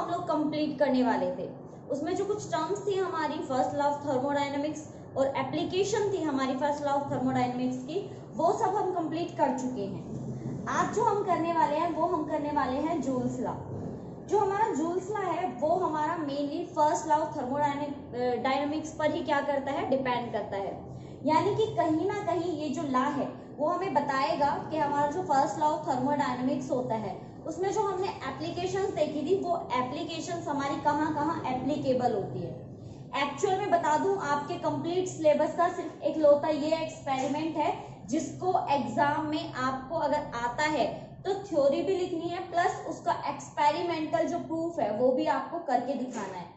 हम लोग कंप्लीट करने वाले थे। उसमें जो कुछ टर्म्स थी हमारी फर्स्ट लॉ ऑफ थर्मोडायनेमिक्स और एप्लीकेशन थी हमारी फर्स्ट लॉ ऑफ थर्मोडायनेमिक्स की, वो सब हम कंप्लीट कर चुके हैं। आज जो हम करने वाले हैं वो हम करने वाले हैं जूल्स लॉ। जो हमारा जूल्स लॉ है वो हमारा mainly first law of thermodynamics पर ही क्या करता है, डिपेंड करता है। यानी कि कहीं ना कहीं ये जो लॉ है वो हमें बताएगा कि हमारा जो फर्स्ट लॉ ऑफ थर्मोडायनेमिक्स होता है उसमें जो हमने एप्लीकेशंस देखी थी वो एप्लीकेशंस हमारी कहाँ कहाँ एप्लीकेबल होती है। एक्चुअल में बता दूं, आपके कंप्लीट सिलेबस का सिर्फ एक लौता ये एक्सपेरिमेंट है जिसको एग्जाम में आपको अगर आता है तो थ्योरी भी लिखनी है प्लस उसका एक्सपेरिमेंटल जो प्रूफ है वो भी आपको करके दिखाना है।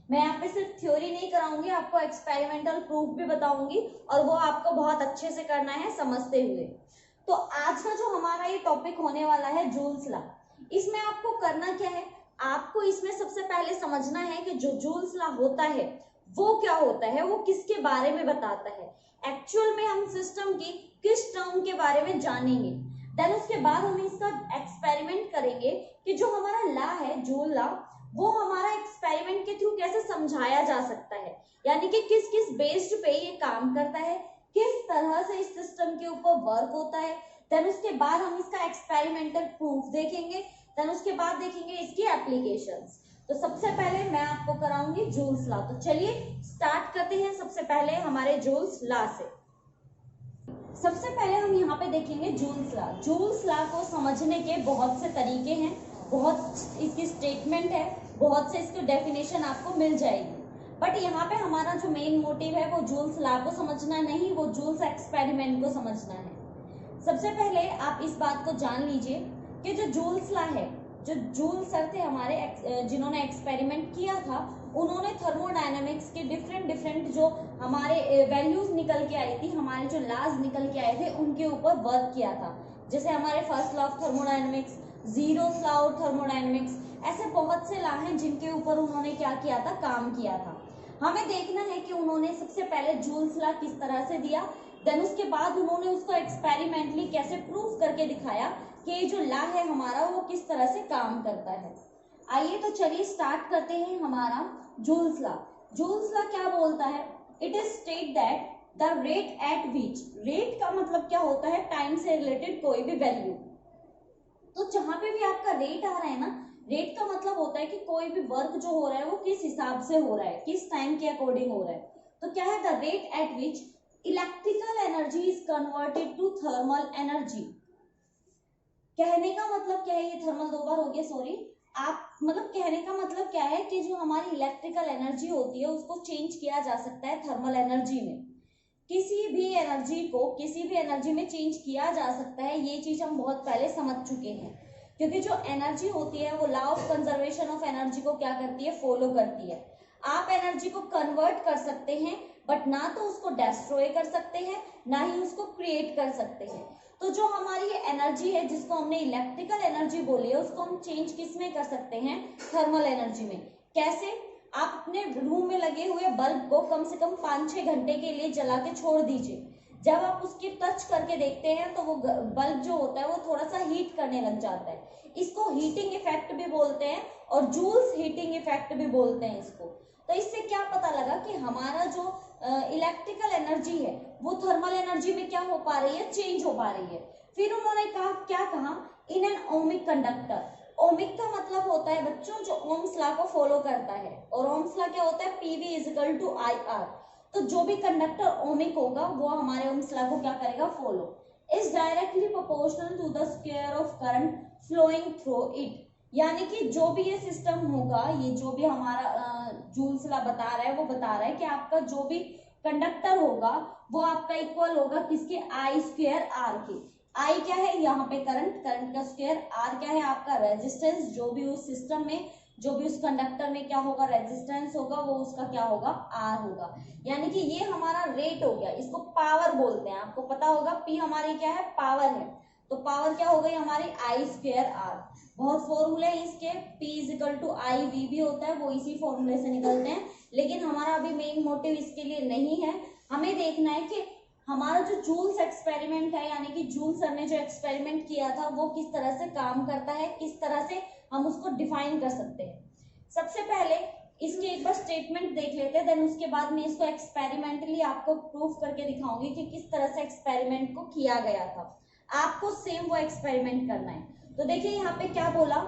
मैं यहाँ पे सिर्फ थ्योरी नहीं कराऊंगी, आपको एक्सपेरिमेंटल प्रूफ भी बताऊंगी और वो आपको बहुत अच्छे से करना है समझते हुए। तो आज का जो हमारा ये टॉपिक होने वाला है जूल्स लॉ, इसमें आपको करना क्या है, आपको इसमें सबसे पहले समझना है कि जो जूल्स लॉ होता है वो क्या होता है, वो किसके बारे में बताता है, एक्चुअल में हम सिस्टम की किस टर्म के बारे में जानेंगे। देन उसके बाद हम इसका एक्सपेरिमेंट करेंगे कि जो हमारा लॉ है जूल लॉ वो हमारा एक्सपेरिमेंट के थ्रू कैसे समझाया जा सकता है, यानी कि किस किस बेस्ड पे ये काम करता है, किस तरह से इस सिस्टम के ऊपर वर्क होता है। देन उसके बाद हम इसका एक्सपेरिमेंटल प्रूफ देखेंगे, देन उसके बाद देखेंगे इसकी एप्लीकेशंस। तो सबसे पहले मैं आपको कराऊंगी जूल्स लॉ। तो चलिए स्टार्ट करते हैं सबसे पहले हमारे जूल्स लॉ से। सबसे पहले हम यहाँ पे देखेंगे जूल्स लॉ। जूल्स लॉ को समझने के बहुत से तरीके हैं, बहुत इसकी स्टेटमेंट है, बहुत से इसकी डेफिनेशन आपको मिल जाएगी, बट यहाँ पे हमारा जो मेन मोटिव है वो जूल्स लॉ को समझना नहीं, वो जूल्स एक्सपेरिमेंट को समझना है। सबसे पहले आप इस बात को जान लीजिए कि जो जूल्स लॉ है, जो जूल सर थे हमारे जिन्होंने एक्सपेरिमेंट किया था, उन्होंने थर्मोडायनेमिक्स के डिफरेंट जो हमारे वैल्यूज निकल के आई थी, हमारे जो लॉज निकल के आए थे उनके ऊपर वर्क किया था। जैसे हमारे first law of thermodynamics, zeros law of thermodynamics, ऐसे बहुत से लॉ हैं जिनके ऊपर उन्होंने क्या किया था, काम किया था। हमें देखना है कि उन्होंने सबसे पहले जूल्स लॉ किस तरह से दिया, देन उसके बाद उन्होंने उसको एक्सपेरिमेंटली कैसे प्रूफ करके दिखाया कि जो लॉ है हमारा वो किस तरह से काम करता है। आइए तो चलिए स्टार्ट करते हैं हमारा जूल्स लॉ। जूल्स लॉ क्या बोलता है, it is state that the rate at which, rate का मतलब क्या होता है, टाइम से रिलेटेड कोई भी वैल्यू। तो जहां पे भी आपका रेट आ रहा है ना, रेट का मतलब होता है कि कोई भी वर्क जो हो रहा है वो किस हिसाब से हो रहा है, किस टाइम के अकॉर्डिंग हो रहा है। तो क्या है, the rate at which electrical energy is converted to thermal energy. कहने का मतलब क्या है, ये थर्मल दो बार हो गया, सॉरी। आप मतलब कहने का मतलब क्या है कि जो हमारी इलेक्ट्रिकल एनर्जी होती है उसको चेंज किया जा सकता है थर्मल एनर्जी में। किसी भी एनर्जी को किसी भी एनर्जी में चेंज किया जा सकता है, ये चीज हम बहुत पहले समझ चुके हैं, क्योंकि जो एनर्जी होती है वो law of conservation of energy को क्या करती है, फॉलो करती है। आप एनर्जी को कन्वर्ट कर सकते हैं बट ना तो उसको डिस्ट्रॉय कर सकते हैं ना ही उसको क्रिएट कर सकते हैं। तो जो हमारी ये एनर्जी है जिसको हमने इलेक्ट्रिकल एनर्जी बोली है उसको हम चेंज किस में कर सकते हैं, थर्मल एनर्जी में। कैसे, आप अपने रूम में लगे हुए बल्ब को कम से कम 5-6 घंटे के लिए जला के छोड़ दीजिए, जब आप उसकी टच करके देखते हैं तो वो बल्ब जो होता है वो थोड़ा सा हीट करने लग जाता है। इसको हीटिंग इफेक्ट भी बोलते हैं और जूल्स हीटिंग इफेक्ट भी बोलते हैं इसको। तो इससे क्या पता लगा कि हमारा जो इलेक्ट्रिकल एनर्जी है वो थर्मल एनर्जी में क्या हो पा रही है, चेंज हो पा रही है। फिर उन्होंने कहा, क्या कहा, in an ohmic conductor. Ohmic का मतलब होता है बच्चों जो ओम्स लॉ को फॉलो करता है, और ओम्स लॉ क्या होता है, PV is equal to I R. तो जो भी कंडक्टर ओमिक होगा वो हमारे ओम्स लॉ को क्या करेगा, follow. Is directly proportional to the square of current flowing through it. यानी कि जो भी ये सिस्टम होगा, ये जो भी हमारा जूल्स लॉ बता रहा है वो बता रहा है कि आपका जो भी कंडक्टर होगा वो आपका इक्वल होगा किसके, आई स्क्वायर आर के। आई क्या है यहाँ पे करंट, करंट का स्क्वायर, आर क्या है आपका रेजिस्टेंस, जो भी उस सिस्टम में जो भी उस कंडक्टर में क्या होगा, रेजिस्टेंस होगा, वो उसका क्या होगा, आर होगा। यानी कि ये हमारा रेट हो गया, इसको पावर बोलते हैं। आपको पता होगा पी हमारी क्या है, पावर है। तो पावर क्या हो गई हमारी, आई स्क्वायर आर। बहुत फॉर्मूले इसके, P is equal to I V भी होता है, वो इसी फॉर्मूले से निकलते हैं, लेकिन हमारा अभी मेन मोटिव इसके लिए नहीं है। हमें देखना है कि हमारा जो जूल्स एक्सपेरिमेंट है, यानी कि जूल सर ने जो एक्सपेरिमेंट किया था वो किस तरह से काम करता है, किस तरह से हम उसको डिफाइन कर सकते हैं। सबसे पहले इसके एक बार स्टेटमेंट देख लेते हैं, देन उसके बाद मैं इसको एक्सपेरिमेंटली आपको प्रूफ करके दिखाऊंगी कि किस तरह से एक्सपेरिमेंट को किया गया था। आपको सेम वो एक्सपेरिमेंट करना है। तो देखिए यहाँ पे क्या बोला,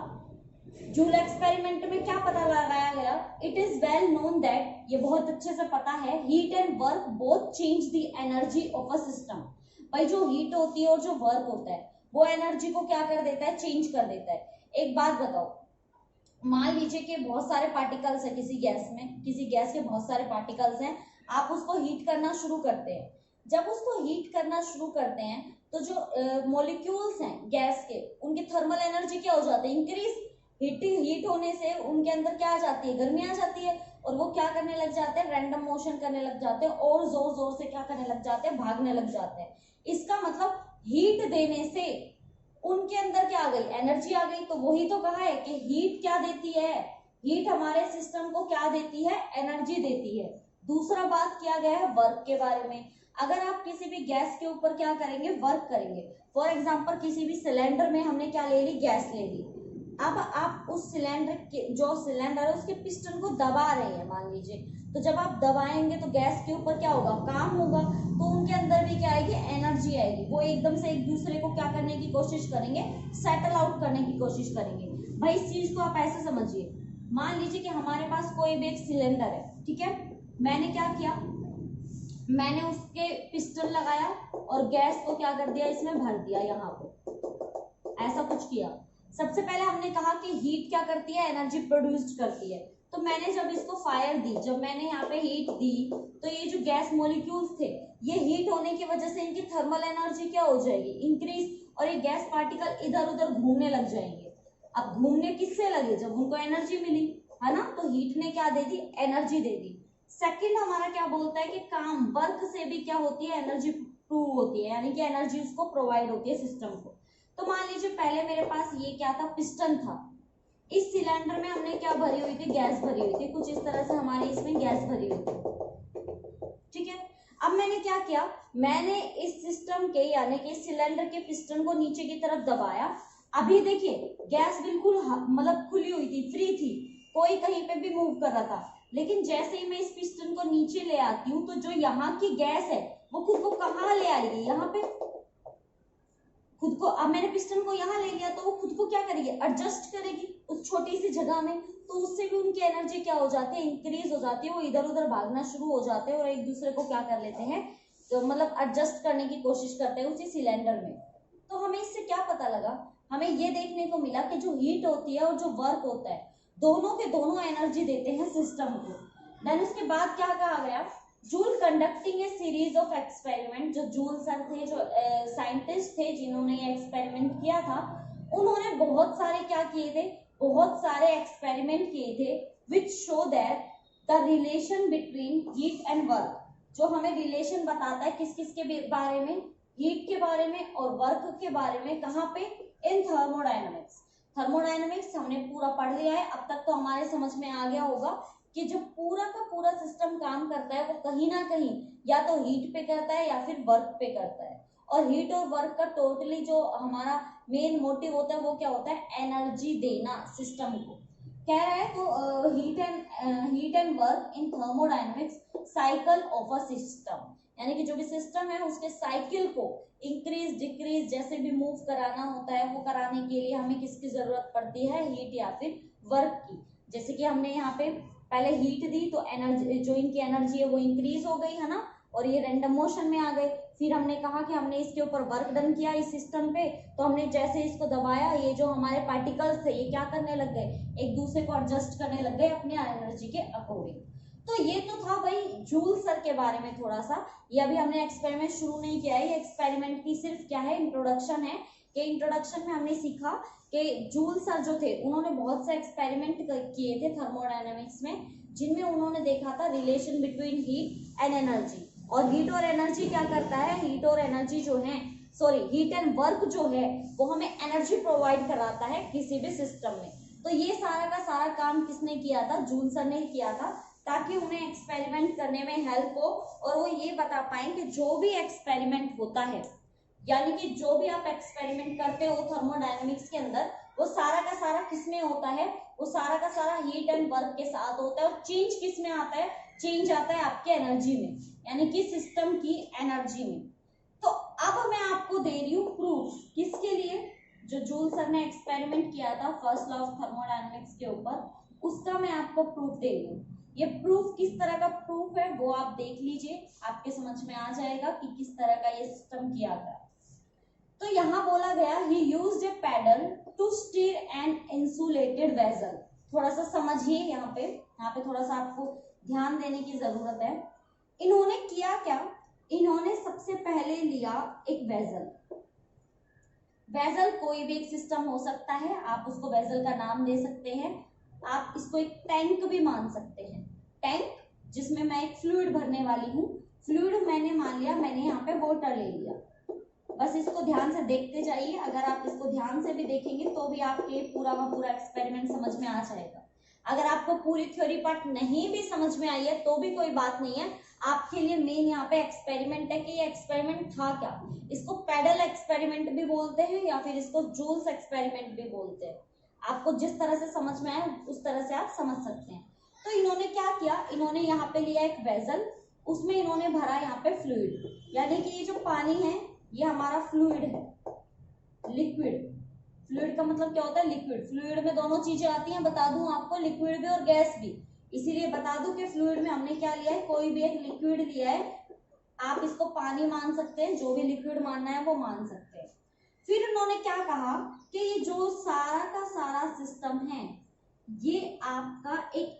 जूल एक्सपेरिमेंट में क्या पता लगाया गया, it is well known that, ये बहुत अच्छे से पता है, heat and work both change the energy of a system. भाई जो हीट होती है और जो वर्क होता है वो एनर्जी को क्या कर देता है, चेंज कर देता है। एक बात बताओ, मान लीजिए कि बहुत सारे पार्टिकल्स है किसी गैस में, किसी गैस के बहुत सारे पार्टिकल्स हैं, आप उसको हीट करना शुरू करते हैं। जब उसको हीट करना शुरू करते हैं तो जो मॉलिक्यूल्स हैं गैस के, उनकी थर्मल एनर्जी क्या हो जाती है, इंक्रीज। हीट होने से उनके अंदर क्या आ जाती है, गर्मी आ जाती है, और वो क्या करने लग जाते हैं, रैंडम मोशन करने लग जाते हैं, और जोर जोर से क्या करने लग जाते हैं, भागने लग जाते हैं। इसका मतलब हीट देने से उनके अंदर क्या आ गई, एनर्जी आ गई। तो वही तो कहा है कि हीट क्या देती है, हीट हमारे सिस्टम को क्या देती है, एनर्जी देती है। दूसरा बात किया गया है वर्क के बारे में। अगर आप किसी भी गैस के ऊपर क्या करेंगे, वर्क करेंगे, फॉर एग्जांपल किसी भी सिलेंडर में हमने क्या ले ली, गैस ले ली। अब आप उस सिलेंडर के, जो सिलेंडर है उसके पिस्टन को दबा रहे हैं मान लीजिए, तो जब आप दबाएंगे तो गैस के ऊपर क्या होगा, काम होगा, तो उनके अंदर भी क्या आएगी, एनर्जी आएगी। वो एकदम से एक दूसरे को क्या करने की कोशिश करेंगे, सेटल आउट करने की कोशिश करेंगे। भाई इस चीज को आप ऐसे समझिए, मान लीजिए कि हमारे पास कोई भी एक सिलेंडर है, ठीक है, मैंने क्या किया, मैंने उसके पिस्टन लगाया और गैस को क्या कर दिया, इसमें भर दिया, यहाँ पे ऐसा कुछ किया। सबसे पहले हमने कहा कि हीट क्या करती है, एनर्जी प्रोड्यूस करती है। तो मैंने जब इसको फायर दी, जब मैंने यहाँ पे हीट दी, तो ये जो गैस मॉलिक्यूल्स थे, ये हीट होने की वजह से इनकी थर्मल एनर्जी क्या हो जाएगी, इंक्रीज, और ये गैस पार्टिकल इधर उधर घूमने लग जाएंगे। अब घूमने किससे लगे, जब उनको एनर्जी मिली, है ना, तो हीट ने क्या दे दी, एनर्जी दे दी। सेकंड हमारा क्या बोलता है कि काम, वर्क से भी क्या होती है, एनर्जी प्रूव होती है, यानी कि एनर्जी उसको प्रोवाइड होती है सिस्टम को। तो मान लीजिए पहले मेरे पास ये क्या था, पिस्टन था, इस सिलेंडर में हमने क्या भरी हुई थी, गैस भरी हुई थी, कुछ इस तरह से हमारी इसमें गैस भरी हुई थी, ठीक है। अब मैंने क्या किया, मैंने इस सिस्टम के, यानी कि सिलेंडर के पिस्टन को नीचे की तरफ दबाया। अभी देखिए गैस बिल्कुल मतलब खुली हुई थी, फ्री थी, कोई कहीं पे भी मूव कर रहा था। लेकिन जैसे ही मैं इस पिस्टन को नीचे ले आती हूँ, तो जो यहाँ की गैस है वो खुद को कहाँ ले आएगी, यहाँ पे खुद को। अब मैंने पिस्टन को यहाँ ले लिया तो वो खुद को क्या करेगी, एडजस्ट करेगी उस छोटी सी जगह में, तो उससे भी उनकी एनर्जी क्या हो जाती है, इंक्रीज हो जाती है, वो इधर उधर भागना शुरू हो जाते हैं और एक दूसरे को क्या कर लेते हैं, तो मतलब एडजस्ट करने की कोशिश करते हैं उसी सिलेंडर में। तो हमें इससे क्या पता लगा, हमें ये देखने को मिला कि जो हीट होती है और जो वर्क होता है, दोनों के दोनों एनर्जी देते हैं सिस्टम को। देन उसके बाद क्या कहा गया, joule conducting A series of experiment, जो जूल सर थे, जो साइंटिस्ट थे जिन्होंने ये एक्सपेरिमेंट किया था, उन्होंने बहुत सारे क्या किए थे, बहुत सारे एक्सपेरिमेंट किए थे, which show that the relation between heat and work, जो हमें रिलेशन बताता है किस किस के बारे में, हीट के बारे में और वर्क के बारे में, कहाँ पे, इन थर्मोडायनामिक्स। थर्मोडायनामिक्स हमने पूरा पढ़ लिया है, अब तक तो हमारे समझ में आ गया होगा कि जो पूरा का पूरा सिस्टम काम करता है वो कहीं ना कहीं या तो हीट पे करता है या फिर वर्क पे करता है। और हीट और वर्क का टोटली जो हमारा मेन मोटिव होता है वो क्या होता है, एनर्जी देना सिस्टम को। कह रहा है तो heat and work in thermodynamics cycle of a system, यानी कि जो भी सिस्टम है उसके साइकिल को इंक्रीज डिक्रीज जैसे भी मूव कराना होता है, वो कराने के लिए हमें किसकी जरूरत पड़ती है, हीट या फिर वर्क की। जैसे कि हमने यहाँ पे पहले हीट दी तो एनर्जी, जो इनकी एनर्जी है वो इंक्रीज हो गई, है ना, और ये रैंडम मोशन में आ गए। फिर हमने कहा कि हमने इसके ऊपर वर्क डन किया इस सिस्टम पे, तो हमने जैसे इसको दबाया, ये जो हमारे पार्टिकल्स थे ये क्या करने लग गए, एक दूसरे को एडजस्ट करने लग गए अपने एनर्जी के अकॉर्डिंग। तो ये तो था भाई जूल सर के बारे में थोड़ा सा, ये अभी हमने एक्सपेरिमेंट शुरू नहीं किया है, ये एक्सपेरिमेंट की सिर्फ क्या है, इंट्रोडक्शन है, कि इंट्रोडक्शन में हमने सीखा कि जूल सर जो थे उन्होंने बहुत से एक्सपेरिमेंट किए थे थर्मोडायनामिक्स में, जिनमें उन्होंने देखा था relation between heat and energy. और हीट और एनर्जी क्या करता है, हीट और एनर्जी जो है, सॉरी हीट एंड वर्क जो है वो हमें एनर्जी प्रोवाइड कराता है किसी भी सिस्टम में। तो ये सारा का सारा काम किसने किया था, जूल सर ने किया था, ताकि उन्हें एक्सपेरिमेंट करने में हेल्प हो और वो ये बता पाए कि जो भी एक्सपेरिमेंट होता है, यानी कि जो भी आप एक्सपेरिमेंट करते हो थर्मोडायनामिक्स के अंदर, वो सारा का सारा किसमें होता है, वो सारा का सारा हीट एंड वर्क के साथ होता है। और चेंज किस में आता है, चेंज आता है आपके एनर्जी में, यानी कि सिस्टम की एनर्जी में। तो अब मैं आपको दे रही हूँ प्रूफ, किसके लिए, जो जूल सर ने एक्सपेरिमेंट किया था फर्स्ट लॉ ऑफ थर्मोडायनेमिक्स के ऊपर, उसका मैं आपको प्रूफ दे रही हूँ। ये प्रूफ किस तरह का प्रूफ है वो आप देख लीजिए, आपके समझ में आ जाएगा कि किस तरह का ये सिस्टम किया गया। तो यहाँ बोला गया he used a paddle to stir an insulated vessel. थोड़ा सा समझिए, यहाँ पे थोड़ा सा आपको ध्यान देने की जरूरत है। इन्होंने किया क्या, इन्होंने सबसे पहले लिया एक वेसल। वेसल कोई भी एक सिस्टम हो सकता है, आप उसको वेसल का नाम दे सकते हैं, आप इसको एक टैंक भी मान सकते हैं। टैंक जिसमें मैं एक फ्लूइड भरने वाली हूँ, फ्लूइड मैंने मान लिया, मैंने यहाँ पे वाटर ले लिया। बस इसको ध्यान से देखते जाइए, अगर आप इसको ध्यान से भी देखेंगे तो भी आपके पूरा का पूरा एक्सपेरिमेंट समझ में आ जाएगा। अगर आपको पूरी थ्योरी पार्ट नहीं भी समझ में आई है तो भी कोई बात नहीं है, आपके लिए मेन यहाँ पे एक्सपेरिमेंट है कि ये एक्सपेरिमेंट था क्या। इसको पैडल एक्सपेरिमेंट भी बोलते हैं या फिर इसको जूल्स एक्सपेरिमेंट भी बोलते हैं। आपको जिस तरह से समझ में आए उस तरह से आप समझ सकते हैं। तो इन्होंने क्या किया, इन्होंने यहाँ पे लिया एक वेसल, उसमें इन्होंने भरा यहाँ पे फ्लूइड, यानी कि ये जो पानी है ये हमारा फ्लूइड है, लिक्विड। फ्लूइड का मतलब क्या होता है, लिक्विड। फ्लूइड में दोनों चीजें आती हैं, बता दूं आपको, लिक्विड भी और गैस भी। इसीलिए बता दूं कि फ्लूइड में हमने क्या लिया है, कोई भी एक लिक्विड लिया है। आप इसको पानी मान सकते हैं, जो भी लिक्विड मानना है वो मान सकते हैं। फिर उन्होंने क्या कहा कि ये जो सारा का सारा सिस्टम है ये आपका एक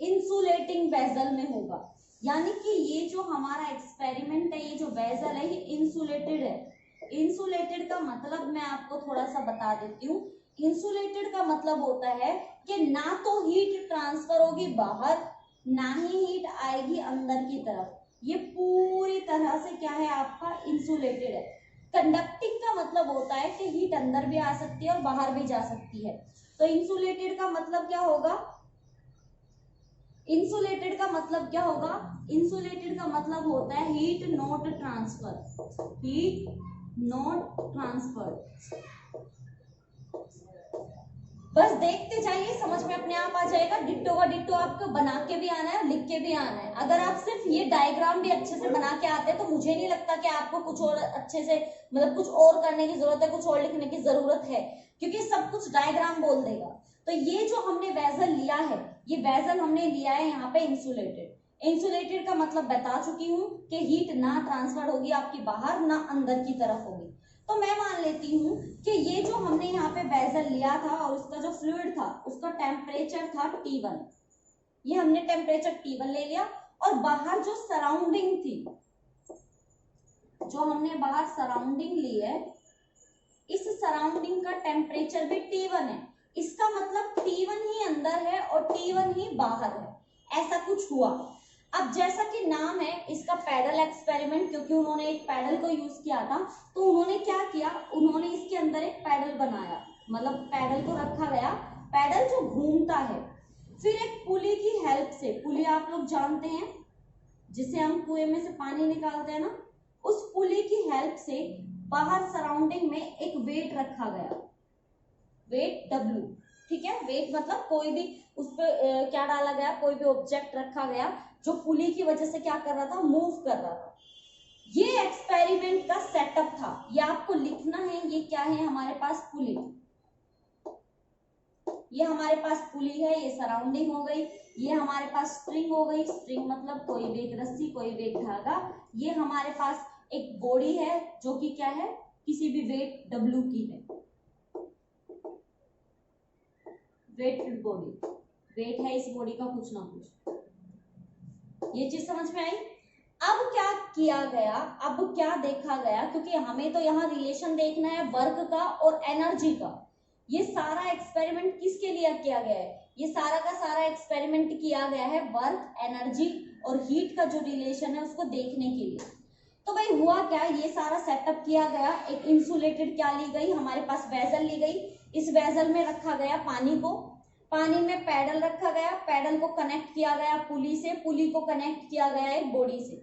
इंसुलेटिंग वेसल में होगा, यानी कि ये जो हमारा एक्सपेरिमेंट है, ये जो वेसल है ये इंसुलेटेड है। इंसुलेटेड का मतलब मैं आपको थोड़ा सा बता देती हूँ। इंसुलेटेड का मतलब होता है कि ना तो हीट ट्रांसफर होगी बाहर, ना ही हीट आएगी अंदर की तरफ। ये पूरी तरह से क्या है, आपका इंसुलेटेड है। कंडक्टिंग का मतलब होता है कि हीट अंदर भी आ सकती है और बाहर भी जा सकती है। तो इंसुलेटेड का मतलब क्या होगा, इंसुलेटेड का मतलब क्या होगा, इंसुलेटेड का मतलब होता है heat not transfer, heat not transfer. बस देखते जाइए, समझ में अपने आप आ जाएगा। डिट्टो का डिट्टो आपको बना के भी आना है, लिख के भी आना है। अगर आप सिर्फ ये डायग्राम भी अच्छे से बना के आते हैं तो मुझे नहीं लगता कि आपको कुछ और अच्छे से, मतलब कुछ और करने की जरूरत है, कुछ और लिखने की जरूरत है, क्योंकि सब कुछ डायग्राम बोल देगा। तो ये जो हमने वेसल लिया है, ये वेसल हमने लिया है यहाँ पे इंसुलेटेड। इंसुलेटेड का मतलब बता चुकी हूँ कि हीट ना ट्रांसफर होगी आपकी बाहर, ना अंदर की तरफ होगी। तो मैं मान लेती हूँ कि ये जो हमने यहाँ पे वेसल लिया था और उसका जो फ्लूइड था उसका टेम्परेचर था T1। ये हमने टेम्परेचर T1 ले लिया, और बाहर जो सराउंडिंग थी, जो हमने बाहर सराउंडिंग ली है, इस सराउंडिंग का टेम्परेचर भी T1 है। इसका मतलब T1 ही अंदर है और T1 ही बाहर है, ऐसा कुछ हुआ। अब जैसा कि नाम है इसका पैडल एक्सपेरिमेंट, क्योंकि उन्होंने एक पैडल को यूज किया था, तो उन्होंने क्या किया, उन्होंने इसके अंदर एक पैडल बनाया, मतलब पैडल को रखा गया, पैडल जो घूमता है। फिर एक पुली की हेल्प से, पुली आप लोग जानते हैं जिसे हम कुएं में से पानी निकालते हैं ना, उस पुली की हेल्प से बाहर सराउंडिंग में एक वेट रखा गया, वेट W, ठीक है। वेट मतलब कोई भी उस पर क्या डाला गया, कोई भी ऑब्जेक्ट रखा गया जो पुली की वजह से क्या कर रहा था, मूव कर रहा था। ये एक्सपेरिमेंट का सेटअप था, ये आपको लिखना है। ये क्या है, हमारे पास पुली, ये हमारे पास पुली है, ये सराउंडिंग हो गई, ये हमारे पास स्ट्रिंग हो गई, स्ट्रिंग मतलब कोई भी एक रस्सी, कोई भी एक धागा। ये हमारे पास एक बॉडी है जो कि क्या है, किसी भी वेट W की है, वेट बॉडी, वेट है इस बॉडी का कुछ ना कुछ। ये चीज समझ में आई। अब क्या किया गया, अब क्या देखा गया, क्योंकि हमें तो यहाँ रिलेशन देखना है वर्क का और एनर्जी का। ये सारा एक्सपेरिमेंट किसके लिए किया गया है, ये सारा का सारा एक्सपेरिमेंट किया गया है वर्क, एनर्जी और हीट का जो रिलेशन है उसको देखने के लिए। तो भाई हुआ क्या, ये सारा सेटअप किया गया, एक इंसुलेटेड क्या ली गई, हमारे पास वेसल ली गई, इस वेसल में रखा गया पानी को, पानी में पैडल रखा गया, पैडल को कनेक्ट किया गया पुली से, पुली को कनेक्ट किया गया एक बॉडी से।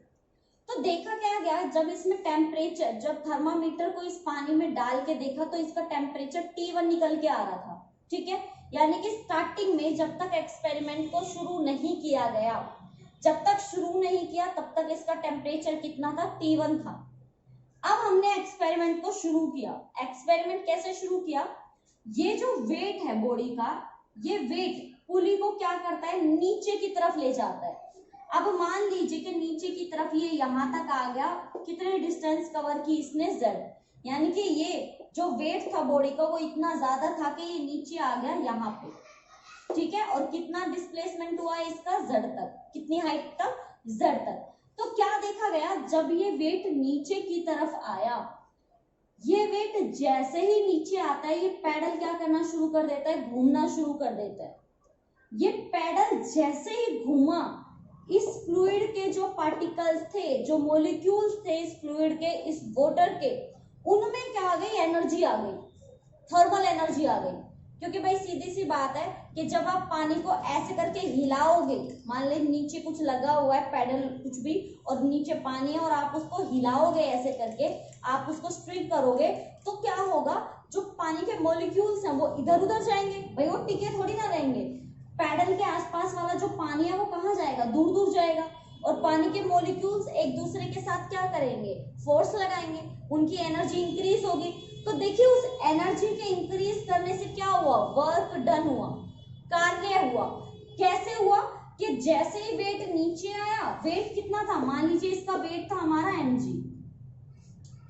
तो देखा क्या गया, जब इसमें टेम्परेचर, जब थर्मामीटर को इस पानी में डाल के देखा तो इसका टेम्परेचर T1 निकल के आ रहा था, ठीक है। यानी कि स्टार्टिंग में जब तक एक्सपेरिमेंट को शुरू नहीं किया गया, जब तक शुरू नहीं किया तब तक इसका टेम्परेचर कितना था, T1 था। अब हमने एक्सपेरिमेंट को शुरू किया। एक्सपेरिमेंट कैसे शुरू किया, ये जो वेट है बॉडी का, ये वेट पुली को क्या करता है, नीचे की तरफ ले जाता है। अब मान लीजिए कि नीचे की तरफ ये यहां तक आ गया, कितने डिस्टेंस कवर की इसने, z, यानी कि ये जो वेट था बॉडी का वो इतना ज्यादा था कि ये नीचे आ गया यहाँ पे, ठीक है। और कितना डिस्प्लेसमेंट हुआ है इसका, z तक, कितनी हाइट तक, z तक। तो क्या देखा गया, जब ये वेट नीचे की तरफ आया, ये वेट जैसे ही नीचे आता है ये पैडल क्या करना शुरू कर देता है, घूमना शुरू कर देता है। ये पैडल जैसे ही घूमा, इस फ्लूइड के जो पार्टिकल्स थे, जो मॉलिक्यूल्स थे इस फ्लूइड के, इस वाटर के, उनमें क्या आ गई, एनर्जी आ गई, थर्मल एनर्जी आ गई। क्योंकि भाई सीधी सी बात है कि जब आप पानी को ऐसे करके हिलाओगे, मान ले नीचे कुछ लगा हुआ है पैडल कुछ भी, और नीचे पानी है और आप उसको हिलाओगे ऐसे करके, आप उसको स्ट्रिक करोगे, तो क्या होगा, जो पानी के मॉलिक्यूल्स हैं वो इधर उधर जाएंगे, भाई वो टिके थोड़ी ना रहेंगे। पैडल के आसपास वाला जो पानी है वो कहाँ जाएगा, दूर दूर जाएगा, और पानी के मॉलिक्यूल्स एक दूसरे के साथ क्या करेंगे, फोर्स लगाएंगे, उनकी एनर्जी इंक्रीज होगी। तो देखिए उस एनर्जी के इंक्रीज करने से क्या हुआ, वर्क डन हुआ, कार्य हुआ। कैसे हुआ कि जैसे ही वेट नीचे आया, वेट कितना था, मान लीजिए इसका वेट था हमारा mg,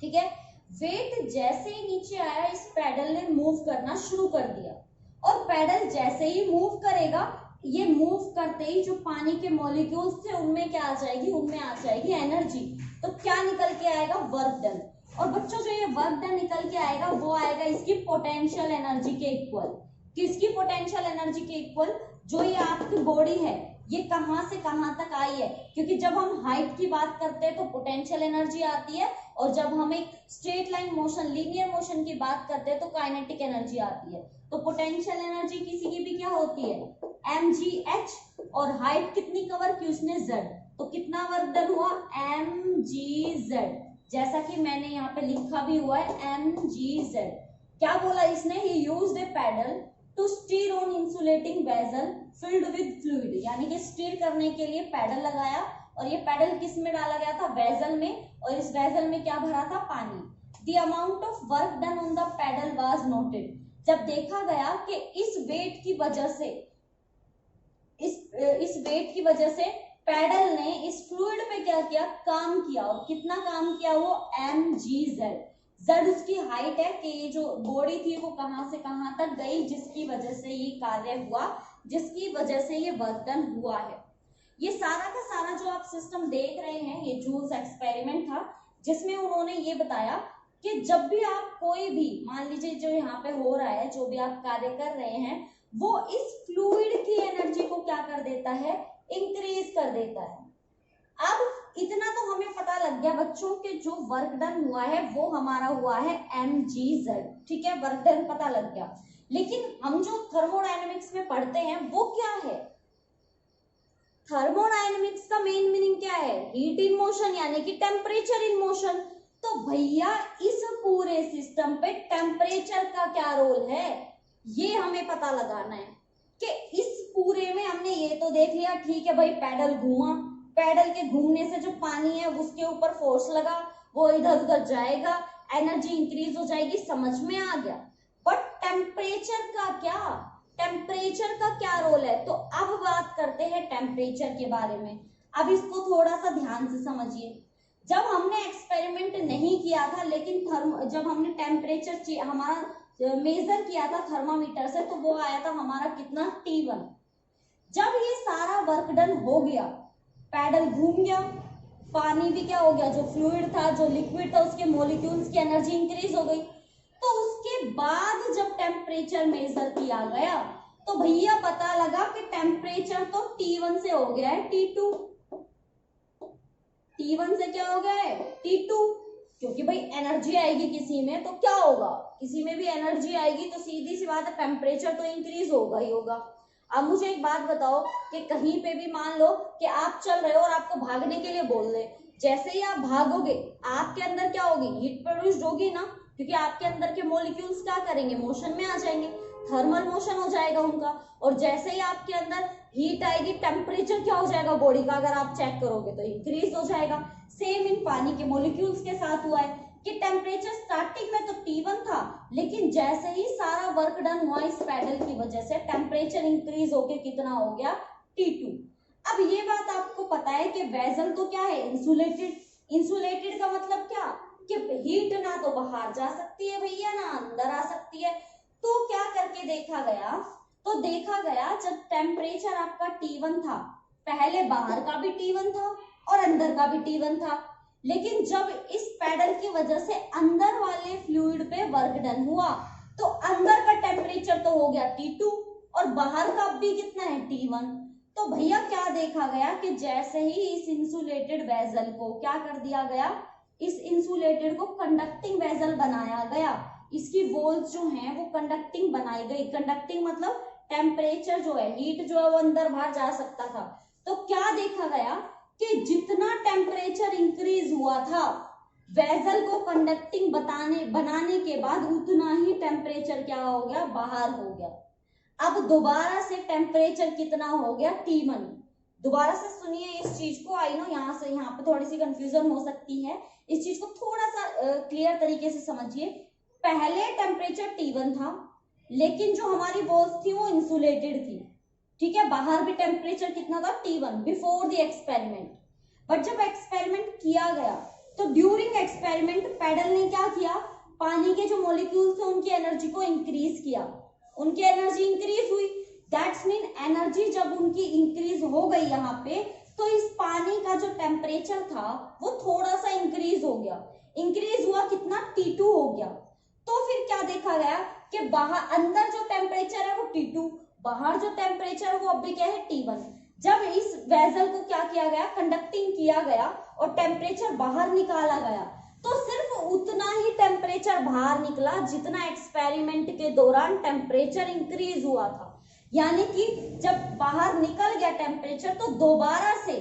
ठीक है। वेट जैसे ही नीचे आया, इस पैडल ने मूव करना शुरू कर दिया, और पैडल जैसे ही मूव करेगा, ये मूव करते ही जो पानी के मॉलिक्यूल्स थे उनमें क्या आ जाएगी, उनमें आ जाएगी एनर्जी। तो क्या निकल के आएगा, वर्क डन। और बच्चों जो ये वर्क डन निकल के आएगा वो आएगा इसकी पोटेंशियल एनर्जी के इक्वल। किसकी पोटेंशियल एनर्जी के इक्वल, जो ये आपकी बॉडी है ये कहां से कहां तक आई है, क्योंकि जब हम हाइट की बात करते हैं तो पोटेंशियल एनर्जी आती है, और जब हम एक straight line motion, linear motion की बात करते हैं तो काइनेटिक एनर्जी आती है। तो पोटेंशियल एनर्जी किसी की भी क्या होती है, mgh, और हाइट कितनी कवर की उसने, z, तो कितना वर्क डन हुआ, mgz, जैसा कि मैंने यहाँ पे लिखा भी हुआ है mgz। क्या बोला इसने, he used a paddle to steer on insulating vessel filled with fluid, यानी कि स्टीर करने के लिए पैडल लगाया, और ये पैडल किस में डाला गया था, वेसल में, और इस वेसल में क्या भरा था, पानी। The amount of work done on the paddle was noted, जब देखा गया कि इस वेट की वजह से, इस वेट की वजह से पैडल ने इस फ्लूइड पे क्या किया, काम किया, और कितना काम किया वो, mgz, z उसकी हाइट है कि ये जो बॉडी थी वो कहां से कहां तक गई, जिसकी वजह से ये कार्य हुआ, जिसकी वजह से ये वर्क डन हुआ है। ये सारा का सारा जो आप सिस्टम देख रहे हैं ये जूल्स एक्सपेरिमेंट था, जिसमें उन्होंने ये बताया कि जब भी आप कोई भी, मान लीजिए जो यहाँ पे हो रहा है, जो भी आप कार्य कर रहे हैं, वो इस फ्लूइड की एनर्जी को क्या कर देता है, इंक्रीज कर देता है। अब इतना तो हमें पता लग गया बच्चों के जो वर्क डन हुआ है वो हमारा हुआ है mgz, ठीक है, वर्क डन पता लग गया। लेकिन हम जो थर्मोडायनेमिक्स में पढ़ते हैं वो क्या है, थर्मोडायनेमिक्स का मेन मीनिंग क्या है, हीट इन मोशन, यानी कि टेम्परेचर इन मोशन। तो भैया इस पूरे सिस्टम पे टेम्परेचर का क्या रोल है, ये हमें पता लगाना है। कि इस पूरे में हमने ये तो देख लिया, ठीक है भाई, पैडल घूमा, पैडल के घूमने से जो पानी है उसके ऊपर फोर्स लगा, वो इधर उधर जाएगा, एनर्जी इंक्रीज हो जाएगी, समझ में आ गया। बट टेम्परेचर का क्या, टेम्परेचर का क्या रोल है, तो अब बात करते हैं टेम्परेचर के बारे में। अब इसको थोड़ा सा ध्यान से समझिए। जब हमने एक्सपेरिमेंट नहीं किया था, लेकिन जब हमने टेम्परेचर हमारा मेजर किया था थर्मामीटर से, तो वो आया था हमारा कितना, T1। जब ये सारा वर्क डन हो गया, पैडल घूम गया, पानी भी क्या हो गया, जो फ्लूइड था, जो लिक्विड था, उसके मॉलिक्यूल्स की एनर्जी इंक्रीज हो गई। तो उसके बाद जब टेम्परेचर मेजर किया गया तो भैया पता लगा कि टेम्परेचर तो T1 से हो गया है T2। T1 से क्या हो गया है, T2, क्योंकि भाई एनर्जी आएगी किसी में तो क्या होगा, किसी में भी एनर्जी आएगी तो सीधी सी बात है टेम्परेचर तो इंक्रीज होगा ही होगा। अब मुझे एक बात बताओ कि कहीं पे भी मान लो कि आप चल रहे हो और आपको भागने के लिए बोल दे जैसे ही आप भागोगे आपके अंदर क्या होगी, हीट प्रोड्यूस्ड होगी ना, क्योंकि आपके अंदर के मॉलिक्यूल्स क्या करेंगे, मोशन में आ जाएंगे, थर्मल मोशन हो जाएगा उनका। और जैसे ही आपके अंदर हीट आएगी, टेम्परेचर क्या हो जाएगा बॉडी का, अगर आप चेक करोगे तो इंक्रीज हो जाएगा। सेम इन पानी के मॉलिक्यूल्स के साथ हुआ है कि टेम्परेचर स्टार्टिंग में तो T1 था, लेकिन जैसे ही सारा वर्क डन हुआ इस पैडल की वजह से टेम्परेचर इंक्रीज होके कितना हो गया, T2। अब ये बात आपको पता है कि वेसल तो क्या है, इंसुलेटेड। इंसुलेटेड का मतलब क्या, कि हीट ना तो बाहर जा सकती है भैया, ना अंदर आ सकती है। तो क्या करके देखा गया, तो देखा गया जब टेम्परेचर आपका T1 था, पहले बाहर का भी T1 था और अंदर का भी T1 था, लेकिन जब इस पैडल की वजह से अंदर वाले फ्लूइड पे वर्क डन हुआ तो अंदर का टेम्परेचर तो हो गया T2 और बाहर का भी कितना है, T1। तो भैया क्या देखा गया कि जैसे ही इस इंसुलेटेड वेसल को क्या कर दिया गया, इस इंसुलेटेड को कंडक्टिंग वेसल बनाया गया, इसकी वॉल्स जो हैं वो कंडक्टिंग बनाई गई। कंडक्टिंग मतलब टेम्परेचर जो है, हीट जो है वो अंदर बाहर जा सकता था। तो क्या देखा गया कि जितना टेम्परेचर इंक्रीज हुआ था वेसल को कंडक्टिंग बनाने के बाद, उतना ही टेम्परेचर क्या हो गया, बाहर हो गया। अब दोबारा से टेम्परेचर कितना हो गया, T1। दोबारा से सुनिए इस चीज को, आई नो यहाँ पे थोड़ी सी कंफ्यूजन हो सकती है, इस चीज को थोड़ा सा क्लियर तरीके से समझिए। पहले टेम्परेचर T1 था, लेकिन जो हमारी वॉल्स थी वो इंसुलेटेड थी, ठीक है। बाहर भी टेम्परेचर कितना था, T1 before the experiment. But जब एक्सपेरिमेंट किया गया तो ड्यूरिंग एक्सपेरिमेंट पैडल ने क्या किया, पानी के जो मॉलिक्यूल्स थे उनकी एनर्जी को इंक्रीज किया, उनकी एनर्जी इंक्रीज हुई। दैट्स मीन एनर्जी जब उनकी इंक्रीज हो गई यहाँ पे, तो इस पानी का जो टेम्परेचर था वो थोड़ा सा इंक्रीज हो गया। इंक्रीज हुआ कितना, T2 हो गया। तो फिर क्या देखा गया कि बाहर, अंदर जो टेम्परेचर है वो T2, बाहर जो टेम्परेचर है वो अब भी क्या है, T1। जब इस वेसल को क्या किया गया, कंडक्टिंग किया गया और टेम्परेचर बाहर निकाला गया, तो सिर्फ उतना ही टेम्परेचर बाहर निकला जितना एक्सपेरिमेंट के दौरान टेम्परेचर इंक्रीज हुआ था। यानी कि जब बाहर निकल गया टेम्परेचर तो दोबारा से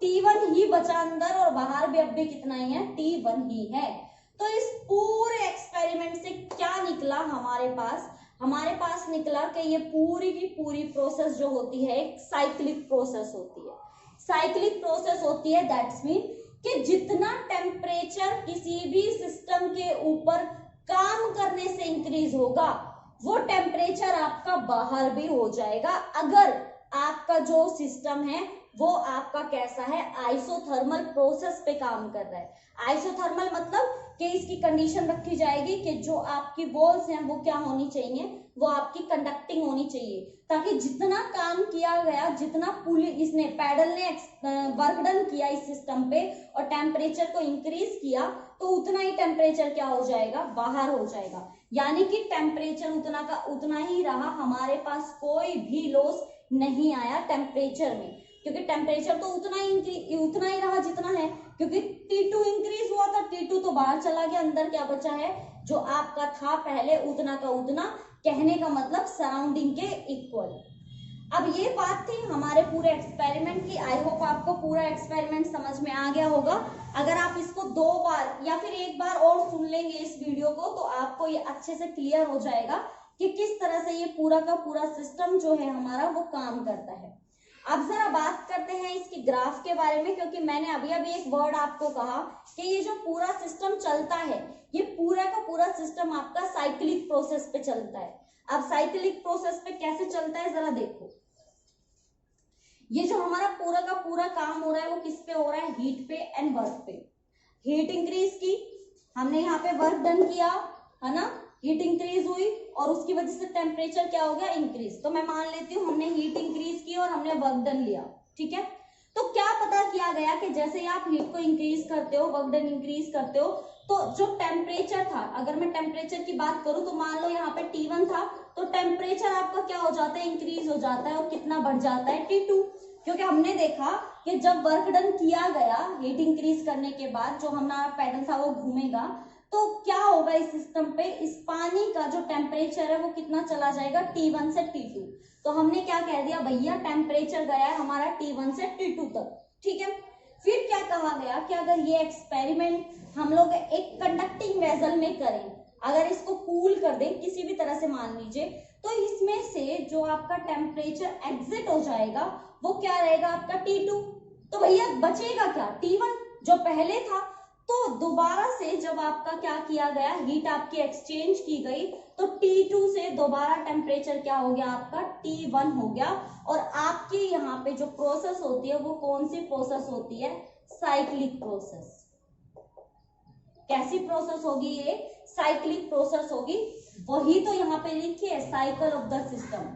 T1 ही बचा अंदर, और बाहर भी अब भी कितना ही है, T1 ही है। तो इस पूरे एक्सपेरिमेंट से क्या निकला हमारे पास निकला कि ये पूरी की पूरी प्रोसेस जो होती है एक साइक्लिक प्रोसेस होती है। साइक्लिक प्रोसेस होती है, दैट्स मीन कि जितना टेम्परेचर किसी भी सिस्टम के ऊपर काम करने से इंक्रीज होगा वो टेम्परेचर आपका बाहर भी हो जाएगा, अगर आपका जो सिस्टम है वो आपका कैसा है, आइसोथर्मल प्रोसेस पे काम कर रहा है। आइसोथर्मल मतलब कि इसकी कंडीशन रखी जाएगी कि जो आपकी वॉल्स हैं वो क्या होनी चाहिए, वो आपकी कंडक्टिंग होनी चाहिए, ताकि जितना काम किया गया, जितना इसने पैडल ने वर्क डन किया इस सिस्टम पे और टेम्परेचर को इंक्रीज किया, तो उतना ही टेम्परेचर क्या हो जाएगा, बाहर हो जाएगा। यानी कि टेम्परेचर उतना का उतना ही रहा, हमारे पास कोई भी लॉस नहीं आया टेम्परेचर में, क्योंकि टेम्परेचर तो उतना ही रहा जितना है, क्योंकि T2 इंक्रीज हुआ था, T2 तो बाहर चला गया, अंदर क्या बचा है, जो आपका था पहले उतना का उतना, कहने का मतलब सराउंडिंग के इक्वल। अब ये बात थी हमारे पूरे एक्सपेरिमेंट की। आई होप आपको पूरा एक्सपेरिमेंट समझ में आ गया होगा। अगर आप इसको 2 बार या फिर 1 बार और सुन लेंगे इस वीडियो को, तो आपको ये अच्छे से क्लियर हो जाएगा कि किस तरह से ये पूरा का पूरा सिस्टम जो है हमारा वो काम करता है। अब जरा बात करते हैं इसकी ग्राफ के बारे में, क्योंकि मैंने अभी एक वर्ड आपको कहा कि ये जो पूरा सिस्टम चलता है, ये पूरा का पूरा सिस्टम आपका साइक्लिक प्रोसेस पे चलता है। अब साइक्लिक प्रोसेस पे कैसे चलता है जरा देखो, ये जो हमारा पूरा का पूरा काम हो रहा है वो किस पे हो रहा है, हीट पे एंड वर्क पे। हीट इंक्रीज की, हमने यहाँ पे वर्क डन किया है ना, हीट इंक्रीज हुई और उसकी वजह से टेम्परेचर क्या हो गया, इंक्रीज। तो मैं मान लेती हूँ हमने हीट इंक्रीज की और हमने वर्क डन लिया, ठीक है। तो क्या पता किया गया कि जैसे ही आप हीट को इंक्रीज करते हो, वर्क डन इंक्रीज करते हो, तो जो टेम्परेचर था, अगर मैं टेम्परेचर की बात करूं तो मान लो यहाँ पे T1 था, तो टेम्परेचर आपका क्या हो जाता है, इंक्रीज हो जाता है, और कितना बढ़ जाता है, T2। क्योंकि हमने देखा कि जब वर्क डन किया गया हीट इंक्रीज करने के बाद, जो हमारा पैडल था वो घूमेगा, तो क्या होगा इस सिस्टम पे, इस पानी का जो टेम्परेचर है वो कितना चला जाएगा, T1 से T2। तो हमने क्या कह दिया भैया, टेम्परेचर गया है हमारा T1 से T2 तक, ठीक है। फिर क्या कहा गया कि अगर ये एक्सपेरिमेंट हम लोग एक कंडक्टिंग वेसल में करें, अगर इसको कूल कर दें किसी भी तरह से मान लीजिए, तो इसमें से जो आपका टेम्परेचर एग्जिट हो जाएगा वो क्या रहेगा आपका T2। तो भैया बचेगा क्या, T1 जो पहले था। तो दोबारा से जब आपका क्या किया गया, हीट आपकी एक्सचेंज की गई, तो T2 से दोबारा टेम्परेचर क्या हो गया आपका T1 हो गया। और आपके यहाँ पे जो प्रोसेस होती है वो कौन सी प्रोसेस होती है, साइक्लिक प्रोसेस। कैसी प्रोसेस होगी ये, साइक्लिक प्रोसेस होगी। वही तो यहाँ पे लिखी है, साइकिल ऑफ द सिस्टम,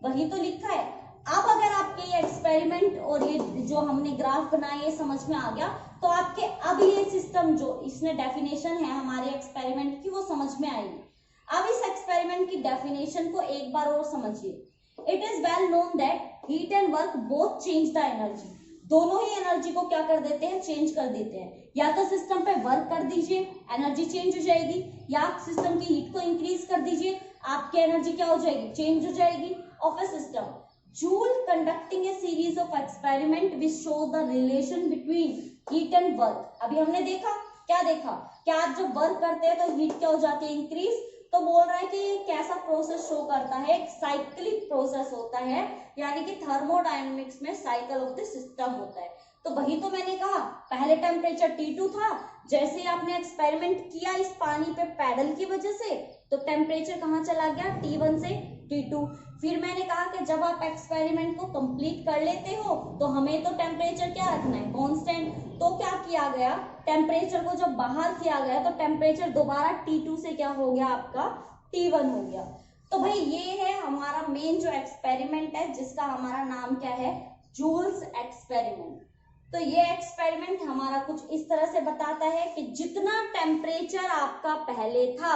वही तो लिखा है। अब अगर आपके ये एक्सपेरिमेंट और ये जो हमने ग्राफ बनाया ये समझ में आ गया, तो आपके अब ये सिस्टम जो इसमें डेफिनेशन है हमारे एक्सपेरिमेंट की वो समझ में आएगी। अब इस एक्सपेरिमेंट की डेफिनेशन को एक बार और समझिए। It is well known that heat and work both change the energy. दोनों ही एनर्जी को क्या कर देते हैं, चेंज कर देते हैं। या तो सिस्टम पे वर्क कर दीजिए, एनर्जी चेंज हो जाएगी, या सिस्टम की हीट को इंक्रीज कर दीजिए, आपकी एनर्जी क्या हो जाएगी, चेंज हो जाएगी of A system. Joule conducting a series of experiment which show the relation between heat and work। अभी हमने देखा, क्या देखा कि आप जब वर्क करते हैं तो हीट क्या हो जाती है, इंक्रीज। तो बोल रहा है कि ये कैसा प्रोसेस शो करता है, एक साइक्लिक प्रोसेस होता है, यानी कि थर्मोडायनेमिक्स में साइकिल ऑफ द सिस्टम होता है। तो वही तो मैंने कहा, पहले टेम्परेचर T2 था, जैसे ही आपने एक्सपेरिमेंट किया इस पानी पे पैडल की वजह से, तो टेम्परेचर कहाँ चला गया, T1 से T2। फिर मैंने कहा कि जब आप एक्सपेरिमेंट को कंप्लीट कर लेते हो तो हमें तो टेम्परेचर क्या रखना है, कांस्टेंट। तो क्या किया गया, टेम्परेचर को जब बाहर किया गया तो टेम्परेचर दोबारा T2 से क्या हो गया आपका T1 हो गया। तो भाई ये है हमारा मेन जो एक्सपेरिमेंट है, जिसका हमारा नाम क्या है, जूल्स एक्सपेरिमेंट। तो ये एक्सपेरिमेंट हमारा कुछ इस तरह से बताता है कि जितना टेम्परेचर आपका पहले था,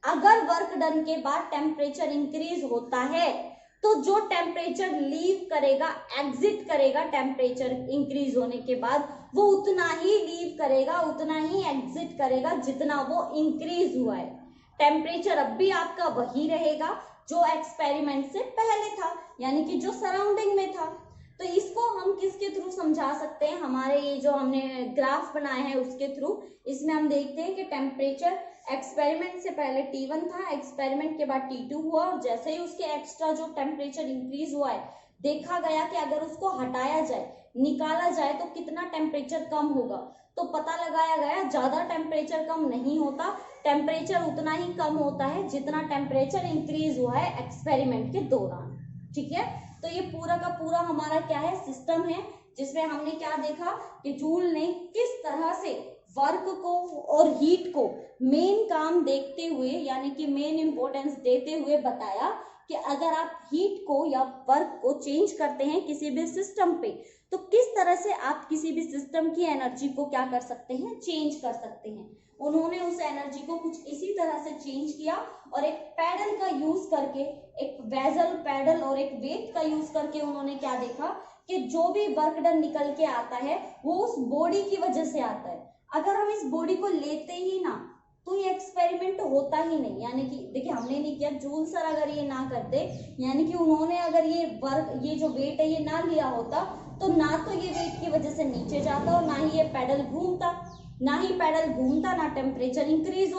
अगर वर्क डन के बाद टेम्परेचर इंक्रीज होता है तो जो टेम्परेचर लीव करेगा, एग्जिट करेगा टेम्परेचर इंक्रीज होने के बाद, वो उतना ही लीव करेगा, उतना ही एग्जिट करेगा जितना वो इंक्रीज हुआ है। टेम्परेचर अब भी आपका वही रहेगा जो एक्सपेरिमेंट से पहले था, यानी कि जो सराउंडिंग में था। तो इसको हम किसके थ्रू समझा सकते हैं, हमारे ये जो हमने ग्राफ बनाए हैं उसके थ्रू। इसमें हम देखते हैं कि टेम्परेचर एक्सपेरिमेंट से पहले T1 था, एक्सपेरिमेंट के बाद T2 हुआ, और जैसे ही उसके एक्स्ट्रा जो टेम्परेचर इंक्रीज हुआ है, देखा गया कि अगर उसको हटाया जाए, निकाला जाए तो कितना टेम्परेचर कम होगा। तो पता लगाया गया ज्यादा टेम्परेचर कम नहीं होता, टेम्परेचर उतना ही कम होता है जितना टेम्परेचर इंक्रीज हुआ है एक्सपेरिमेंट के दौरान। ठीक है, तो ये पूरा का पूरा हमारा क्या है, सिस्टम है, जिसमें हमने क्या देखा कि जूल ने किस तरह से वर्क को और हीट को मेन काम देखते हुए, यानी कि मेन इंपॉर्टेंस देते हुए बताया कि अगर आप हीट को या वर्क को चेंज करते हैं किसी भी सिस्टम पे, तो किस तरह से आप किसी भी सिस्टम की एनर्जी को क्या कर सकते हैं, चेंज कर सकते हैं। उन्होंने उस एनर्जी को कुछ इसी तरह से चेंज किया, और एक पैडल का यूज करके, एक वेजल पैडल और एक वेट का यूज करके उन्होंने क्या देखा कि जो भी वर्क डन निकल के आता है वो उस बॉडी की वजह से आता है। अगर हम इस बॉडी को लेते ही ना तो ये एक्सपेरिमेंट होता ही नहीं। यानी कि देखिए हमने नहीं किया, जूल सर अगर ये ना करते, यानी कि उन्होंने अगर ये जो वेट है ये ना लिया होता, तो ना तो ये वेट की वजह से नीचे जाता और ना ही ये पैडल घूमता, ना टेम्परेचर इंक्रीज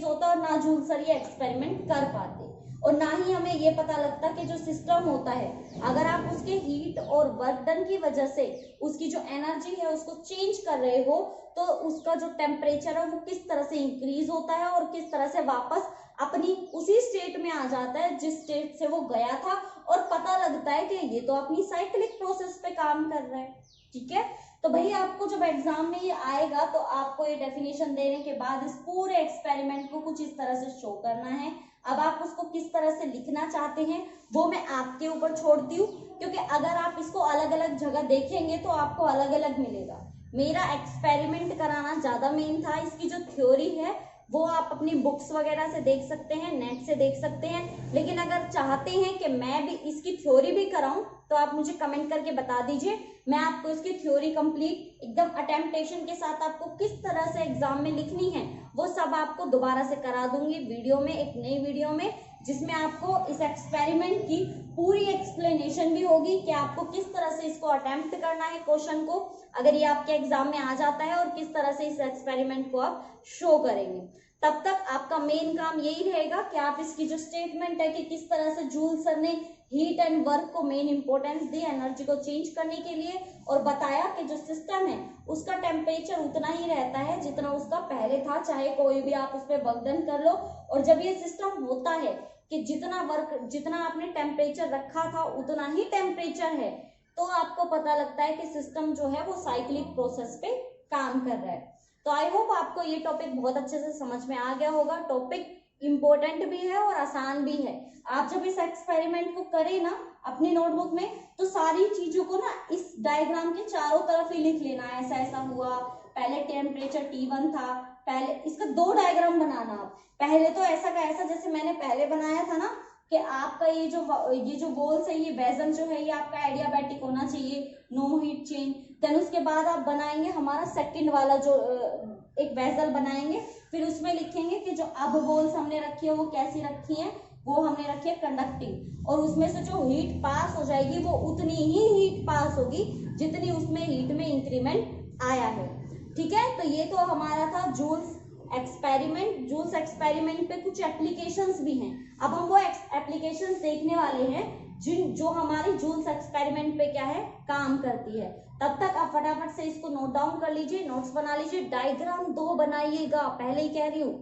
होता, और ना जूल सर ये एक्सपेरिमेंट कर पाते, और ना ही हमें ये पता लगता कि जो सिस्टम होता है, अगर आप उसके हीट और वर्क डन की वजह से उसकी जो एनर्जी है उसको चेंज कर रहे हो, तो उसका जो टेम्परेचर है वो किस तरह से इंक्रीज होता है और किस तरह से वापस अपनी उसी स्टेट में आ जाता है जिस स्टेट से वो गया था, और पता लगता है कि ये तो अपनी साइक्लिक प्रोसेस पे काम कर रहा है। ठीक है, तो भाई आपको जब एग्जाम में ये आएगा तो आपको ये डेफिनेशन देने के बाद इस पूरे एक्सपेरिमेंट को कुछ इस तरह से शो करना है। अब आप उसको किस तरह से लिखना चाहते हैं वो मैं आपके ऊपर छोड़ती हूँ, क्योंकि अगर आप इसको अलग अलग जगह देखेंगे तो आपको अलग अलग मिलेगा। मेरा एक्सपेरिमेंट कराना ज्यादा मेन था, इसकी जो थ्योरी है वो आप अपनी बुक्स वगैरह से देख सकते हैं, नेट से देख सकते हैं, लेकिन अगर चाहते हैं कि मैं भी इसकी थ्योरी भी कराऊं तो आप मुझे कमेंट करके बता दीजिए, मैं आपको इसकी थ्योरी कंप्लीट एकदम अटेम्प्टेशन के साथ आपको किस तरह से एग्जाम में लिखनी है वो सब आपको दोबारा से करा दूंगी वीडियो में, एक नई वीडियो में, जिसमें आपको इस एक्सपेरिमेंट की पूरी एक्सप्लेनेशन भी होगी कि आपको किस तरह से इसको अटेम्प्ट करना है क्वेश्चन को, अगर ये आपके एग्जाम में आ जाता है, और किस तरह से इस एक्सपेरिमेंट को आप शो करेंगे। तब तक आपका मेन काम यही रहेगा कि आप इसकी जो स्टेटमेंट है कि किस तरह से जूल सर ने हीट एंड वर्क को मेन इंपॉर्टेंस दी एनर्जी को चेंज करने के लिए, और बताया कि जो सिस्टम है उसका टेम्परेचर उतना ही रहता है जितना उसका पहले था, चाहे कोई भी आप उस पर वर्क डन कर लो। और जब ये सिस्टम होता है कि जितना आपने टेम्परेचर रखा था उतना ही टेम्परेचर है, तो आपको पता लगता है कि सिस्टम जो है वो साइक्लिक प्रोसेस पे काम कर रहा है। तो आई होप आपको ये टॉपिक बहुत अच्छे से समझ में आ गया होगा। टॉपिक इम्पोर्टेंट भी है और आसान भी है। आप जब इस एक्सपेरिमेंट को करें ना अपनी नोटबुक में, तो सारी चीजों को ना इस डायग्राम के चारों तरफ ही लिख लेना है। ऐसा ऐसा हुआ, पहले टेम्परेचर T1 था, पहले इसका 2 डायग्राम बनाना आप। पहले तो ऐसा का ऐसा जैसे मैंने पहले बनाया था ना, कि आपका ये जो बोल्स है, ये बेजल जो है, ये आपका एडियाबैटिक होना चाहिए, नो हीट चेंज। देन उसके बाद आप बनाएंगे हमारा सेकंड वाला जो एक बेजल बनाएंगे, फिर उसमें लिखेंगे कि जो अब बोल्स हमने रखी है वो कैसी रखी है, वो हमने रखी है कंडक्टिंग, और उसमें से जो हीट पास हो जाएगी वो उतनी ही हीट पास होगी जितनी उसमें हीट में इंक्रीमेंट आया है। ठीक है, तो ये तो हमारा था जूल्स एक्सपेरिमेंट। जूल्स एक्सपेरिमेंट पे कुछ एप्लीकेशंस भी हैं। अब हम वो एप्लीकेशंस देखने वाले हैं जो हमारी जूल्स एक्सपेरिमेंट पे क्या है, काम करती है। तब तक आप फटाफट से इसको नोट डाउन कर लीजिए, नोट्स बना लीजिए। डायग्राम 2 बनाइएगा, पहले ही कह रही हूँ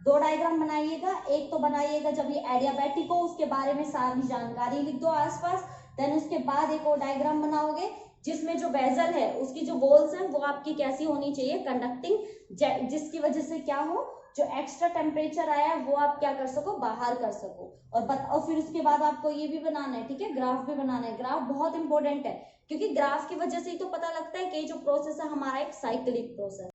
2 डायग्राम बनाइएगा। एक तो बनाइएगा जब ये एडियाबैटिक हो, उसके बारे में सारी जानकारी लिख दो आसपास। देन उसके बाद एक और डायग्राम बनाओगे जिसमें जो बेजल है उसकी जो वॉल्स है वो आपकी कैसी होनी चाहिए, कंडक्टिंग, जिसकी वजह से क्या हो, जो एक्स्ट्रा टेम्परेचर आया वो आप क्या कर सको, बाहर कर सको। और फिर उसके बाद आपको ये भी बनाना है, ठीक है, ग्राफ भी बनाना है। ग्राफ बहुत इंपॉर्टेंट है क्योंकि ग्राफ की वजह से ही तो पता लगता है कि जो प्रोसेस है हमारा एक साइक्लिक प्रोसेस